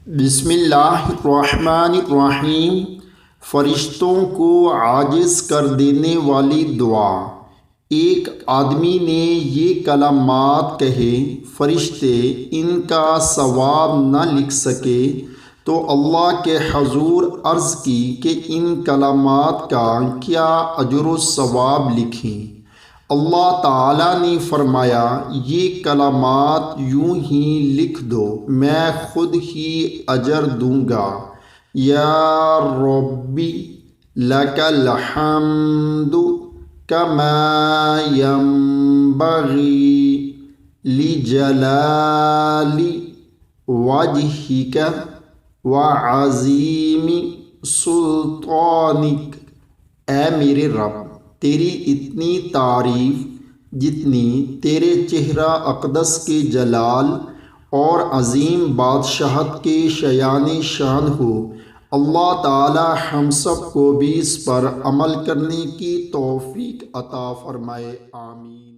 بسم اللہ الرحمن الرحیم۔ فرشتوں کو عاجز کر دینے والی دعا۔ ایک آدمی نے یہ کلمات کہے، فرشتے ان کا ثواب نہ لکھ سکے تو اللہ کے حضور عرض کی کہ ان کلمات کا کیا اجر و ثواب لکھیں؟ اللہ تعالیٰ نے فرمایا، یہ کلمات یوں ہی لکھ دو، میں خود ہی اجر دوں گا۔ یا ربی لک الحمد کما ینبغی لجلال وجہک وعظیم سلطانک۔ اے میرے رب، تیری اتنی تعریف جتنی تیرے چہرہ اقدس کے جلال اور عظیم بادشاہت کے شایان شان ہو۔ اللہ تعالی ہم سب کو بھی اس پر عمل کرنے کی توفیق عطا فرمائے، آمین۔